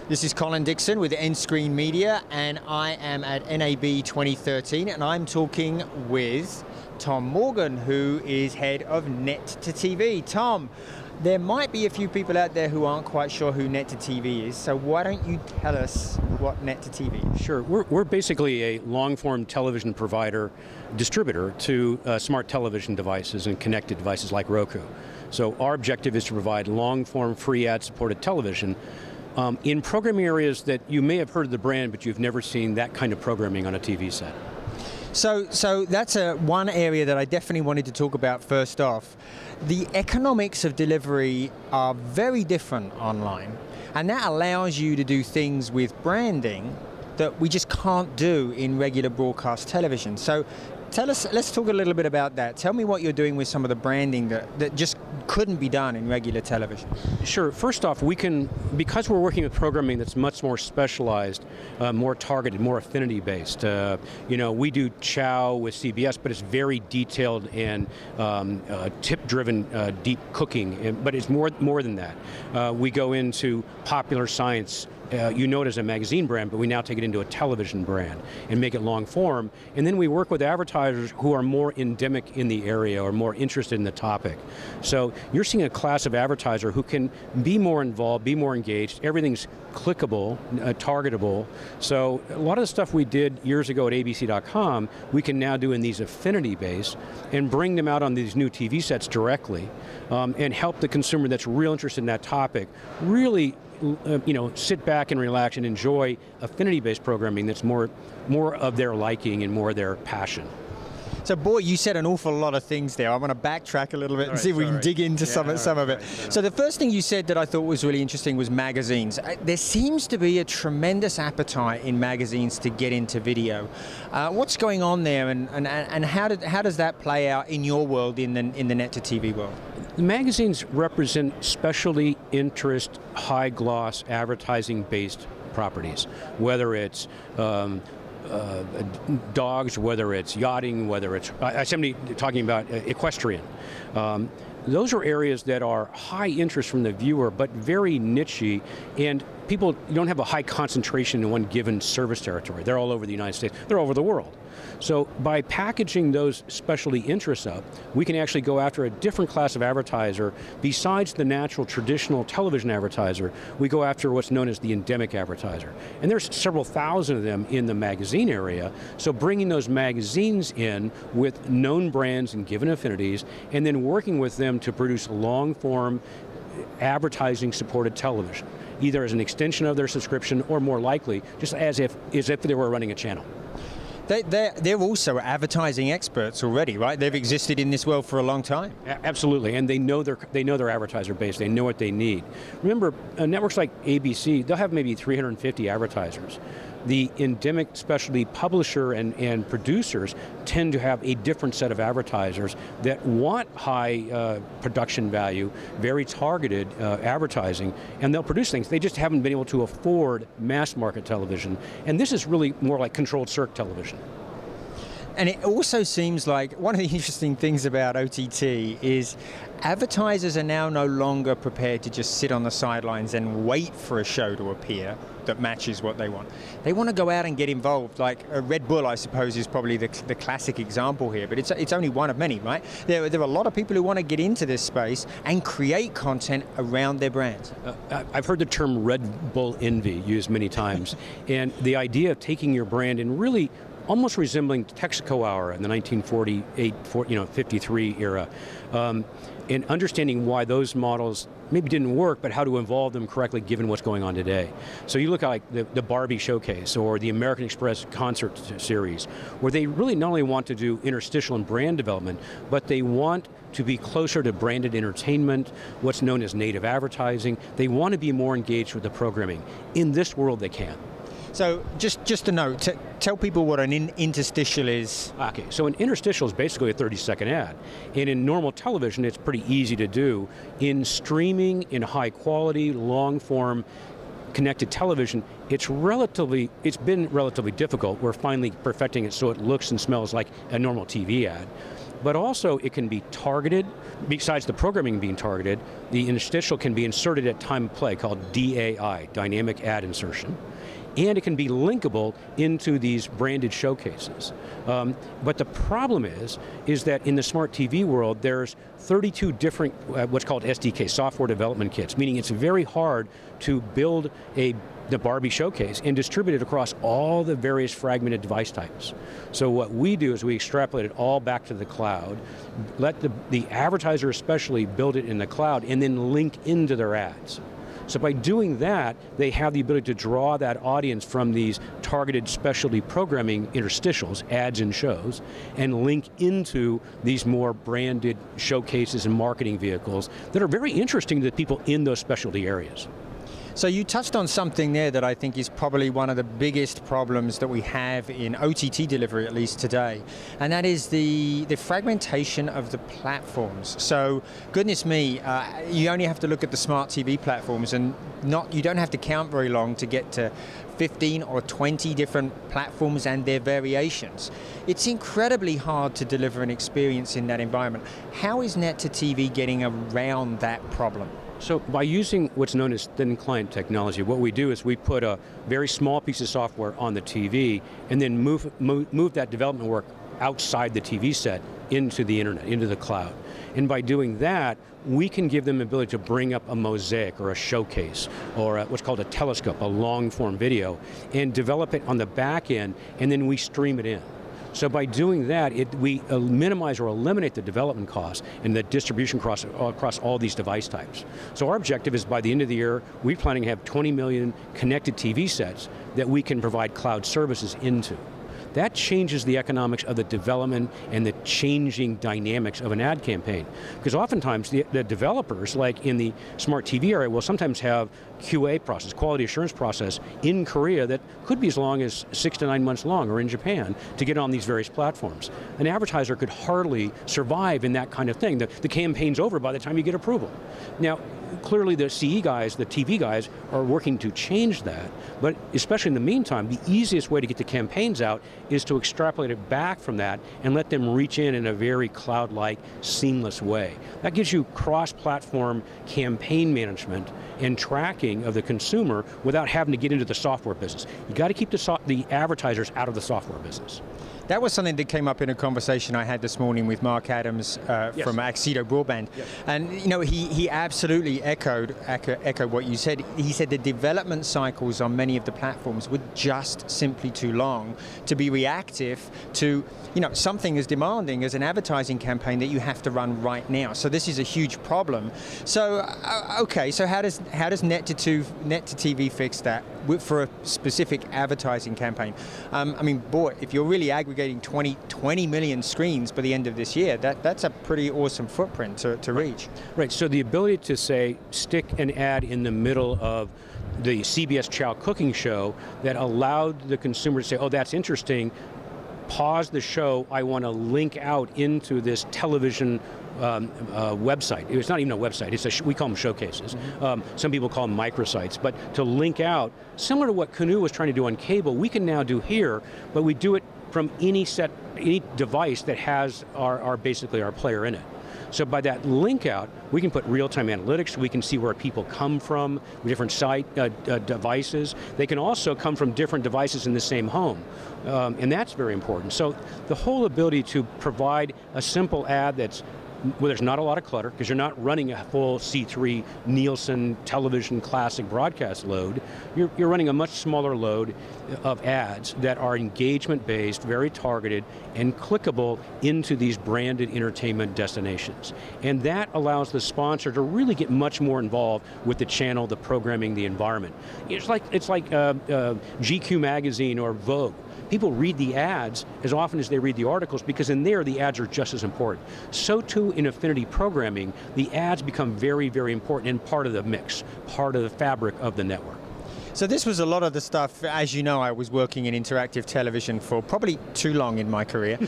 This is Colin Dixon with Endscreen Media, and I am at NAB 2013, and I'm talking with Tom Morgan, who is head of Net2TV. Tom, there might be a few people out there who aren't quite sure who Net2TV is, so why don't you tell us what Net2TV is? Sure, we're basically a long-form television provider, distributor to smart television devices and connected devices like Roku. So our objective is to provide long-form free ad-supported television in programming areas that you may have heard of the brand, but you've never seen that kind of programming on a TV set. So that's one area that I definitely wanted to talk about first off. The economics of delivery are very different online, and that allows you to do things with branding that we just can't do in regular broadcast television. So tell us, let's talk a little bit about that. Tell me what you're doing with some of the branding that just couldn't be done in regular television. Sure, first off, we can, because we're working with programming that's much more specialized, more targeted, more affinity based. You know, we do Chow with CBS, but it's very detailed and tip-driven deep cooking, but it's more than that. We go into popular science. You know it as a magazine brand, but we now take it into a television brand and make it long form. And then we work with advertisers who are more endemic in the area or more interested in the topic. So you're seeing a class of advertiser who can be more involved, be more engaged. Everything's clickable, targetable. So a lot of the stuff we did years ago at abc.com, we can now do in these affinity base and bring them out on these new TV sets directly and help the consumer that's real interested in that topic really sit back and relax and enjoy affinity-based programming that's more of their liking and more their passion. So boy, you said an awful lot of things there. I want to backtrack a little bit and see if we can dig into some of it. So the first thing you said that I thought was really interesting was magazines. There seems to be a tremendous appetite in magazines to get into video. What's going on there, and how does that play out in your world, in the Net2TV world? The magazines represent specialty interest, high gloss, advertising-based properties, whether it's dogs, whether it's yachting, whether it's somebody talking about equestrian. Those are areas that are high interest from the viewer, but very niche-y, and people, you don't have a high concentration in one given service territory. They're all over the United States. They're all over the world. So by packaging those specialty interests up, we can actually go after a different class of advertiser. Besides the natural traditional television advertiser, we go after what's known as the endemic advertiser. And there's several thousand of them in the magazine area, so bringing those magazines in with known brands and given affinities, and then working with them to produce long-form advertising supported television, either as an extension of their subscription or more likely, just as if they were running a channel. They're also advertising experts already, right? They've existed in this world for a long time. Absolutely, and they know their advertiser base. They know what they need. Remember, networks like ABC, they'll have maybe 350 advertisers. The endemic specialty publisher and producers tend to have a different set of advertisers that want high production value, very targeted advertising, and they'll produce things. They just haven't been able to afford mass market television, and this is really more like controlled circuit television. And it also seems like one of the interesting things about OTT is advertisers are now no longer prepared to just sit on the sidelines and wait for a show to appear that matches what they want. They want to go out and get involved. Like Red Bull, I suppose, is probably the classic example here, but it's only one of many, right? There are a lot of people who want to get into this space and create content around their brands. I've heard the term Red Bull envy used many times, and the idea of taking your brand and really almost resembling Texaco Hour in the 1948, 53 era, and understanding why those models maybe didn't work, but how to evolve them correctly given what's going on today. So you look at like the Barbie Showcase or the American Express concert series, where they really not only want to do interstitial and brand development, but they want to be closer to branded entertainment, what's known as native advertising. They want to be more engaged with the programming. In this world, they can. So just a note, tell people what an interstitial is. Okay, so an interstitial is basically a 30-second ad. And in normal television, it's pretty easy to do. In streaming, in high quality, long form, connected television, it's been relatively difficult. We're finally perfecting it so it looks and smells like a normal TV ad. but also it can be targeted. Besides the programming being targeted, the interstitial can be inserted at time of play, called DAI, dynamic ad insertion. And it can be linkable into these branded showcases. But the problem is that in the smart TV world, there's 32 different, what's called SDK, software development kits, meaning it's very hard to build the Barbie showcase and distribute it across all the various fragmented device types. So what we do is we extrapolate it all back to the cloud, let the advertiser especially build it in the cloud, and then link into their ads. So by doing that, they have the ability to draw that audience from these targeted specialty programming interstitials, ads and shows, and link into these more branded showcases and marketing vehicles that are very interesting to people in those specialty areas. So you touched on something there that I think is probably one of the biggest problems that we have in OTT delivery, at least today, and that is the fragmentation of the platforms. So, goodness me, you only have to look at the smart TV platforms, and you don't have to count very long to get to 15 or 20 different platforms and their variations. It's incredibly hard to deliver an experience in that environment. How is Net2TV getting around that problem? So by using what's known as thin client technology, what we do is we put a very small piece of software on the TV and then move that development work outside the TV set into the internet, into the cloud. And by doing that, we can give them the ability to bring up a mosaic or a showcase or what's called a telescope, a long form video, and develop it on the back end, and then we stream it in. So by doing that, we minimize or eliminate the development costs and the distribution costs across all these device types. So our objective is by the end of the year, we're planning to have 20 million connected TV sets that we can provide cloud services into. That changes the economics of the development and the changing dynamics of an ad campaign. Because oftentimes the developers, like in the smart TV area, will sometimes have QA process, quality assurance process, in Korea that could be as long as 6 to 9 months long, or in Japan, to get on these various platforms. An advertiser could hardly survive in that kind of thing. The campaign's over by the time you get approval. Now, clearly the CE guys, the TV guys, are working to change that, but especially in the meantime, the easiest way to get the campaigns out is to extrapolate it back from that and let them reach in a very cloud-like, seamless way. That gives you cross-platform campaign management and tracking of the consumer without having to get into the software business. You got to keep the advertisers out of the software business. That was something that came up in a conversation I had this morning with Mark Adams Yes. from Accedo Broadband. Yes. And you know, he absolutely echoed what you said. He said the development cycles on many of the platforms were just simply too long to be reactive to something as demanding as an advertising campaign that you have to run right now. So this is a huge problem. So okay, so how does Net2TV fix that for a specific advertising campaign? I mean, boy, if you're really aggregating 20 million screens by the end of this year, that's a pretty awesome footprint to reach. Right, so the ability to say, stick an ad in the middle of the CBS Chow cooking show that allowed the consumer to say, oh, that's interesting, pause the show, I want to link out into this television website. It's not even a website, we call them showcases. Mm-hmm. Some people call them microsites, but to link out, similar to what Canoe was trying to do on cable, we can now do here, but we do it from any device that has basically our player in it. So by that link out, we can put real-time analytics, we can see where people come from, different devices. They can also come from different devices in the same home, and that's very important. So the whole ability to provide a simple ad where there's not a lot of clutter, because you're not running a full C3 Nielsen television classic broadcast load, you're running a much smaller load of ads that are engagement-based, very targeted, and clickable into these branded entertainment destinations. And that allows the sponsor to really get much more involved with the channel, the programming, the environment. It's like GQ magazine or Vogue. People read the ads as often as they read the articles, because in there the ads are just as important. So too in affinity programming, the ads become very, very important and part of the mix, part of the fabric of the network. So this was a lot of the stuff, as you know, I was working in interactive television for probably too long in my career,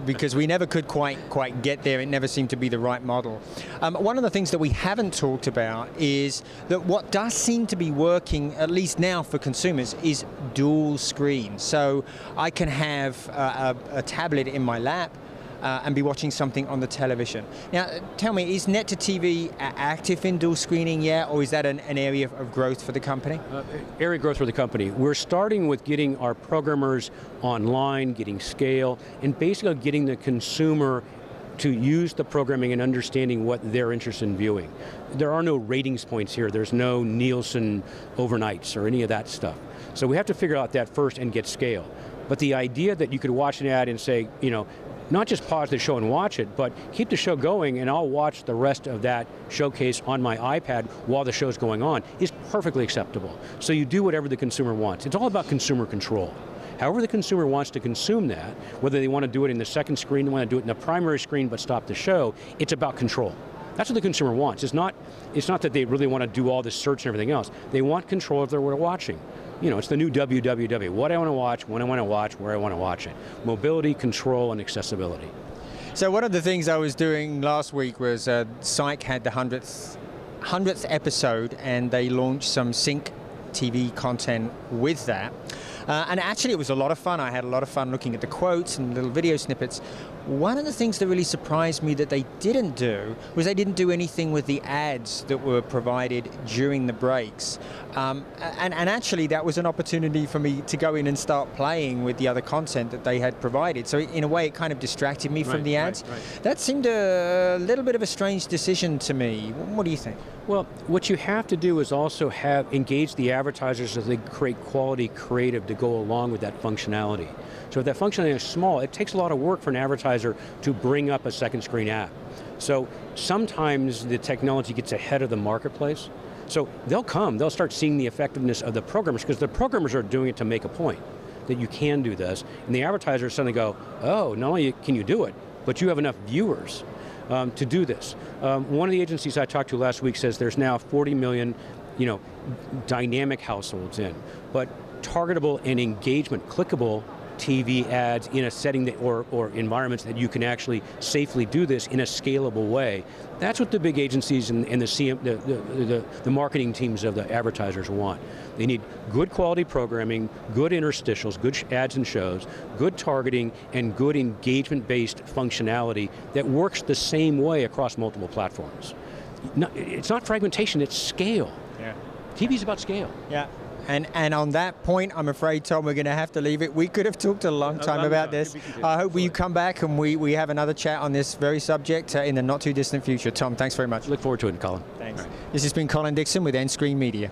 because we never could quite get there. It never seemed to be the right model. One of the things that we haven't talked about is that what does seem to be working, at least now for consumers, is dual screen. So I can have a tablet in my lap, and be watching something on the television. Now, tell me, is Net2TV active in dual screening yet, or is that an area of growth for the company? Area of growth for the company. We're starting with getting our programmers online, getting scale, and basically getting the consumer to use the programming and understanding what they're interested in viewing. There are no ratings points here. There's no Nielsen overnights or any of that stuff. So we have to figure out that first and get scale. But the idea that you could watch an ad and say, you know, not just pause the show and watch it, but keep the show going and I'll watch the rest of that showcase on my iPad while the show's going on is perfectly acceptable. So you do whatever the consumer wants. It's all about consumer control. However the consumer wants to consume that, whether they want to do it in the second screen, they want to do it in the primary screen but stop the show, it's about control. That's what the consumer wants. It's not that they really want to do all this search and everything else. They want control of what they're watching. You know, it's the new WWW, what I want to watch, when I want to watch, where I want to watch it. Mobility, control, and accessibility. So one of the things I was doing last week was Psych had the 100th episode, and they launched some Sync TV content with that. And actually it was a lot of fun. I had a lot of fun looking at the quotes and little video snippets. One of the things that really surprised me that they didn't do was they didn't do anything with the ads that were provided during the breaks. And actually that was an opportunity for me to go in and start playing with the other content that they had provided. So in a way it kind of distracted me from the ads. Right. That seemed a little bit of a strange decision to me. What do you think? Well, what you have to do is also engage the advertisers so they create quality creative to go along with that functionality. So if that functionality is small, it takes a lot of work for an advertiser to bring up a second screen app. So sometimes the technology gets ahead of the marketplace. So they'll start seeing the effectiveness of the programmers because the programmers are doing it to make a point that you can do this. And the advertisers suddenly go, oh, not only can you do it, but you have enough viewers to do this. One of the agencies I talked to last week says there's now 40 million, dynamic households in, but targetable and engagement, clickable TV ads in a setting that, or environments that you can actually safely do this in a scalable way. That's what the big agencies and the marketing teams of the advertisers want. They need good quality programming, good interstitials, good ads and shows, good targeting, and good engagement-based functionality that works the same way across multiple platforms. It's not fragmentation, it's scale. Yeah. TV's about scale. Yeah. And on that point, I'm afraid, Tom, we're going to have to leave it. We could have talked a long time about this. I hope you come back and we have another chat on this very subject in the not too distant future. Tom, thanks very much. Look forward to it, Colin. Thanks. Right. This has been Colin Dixon with End Screen Media.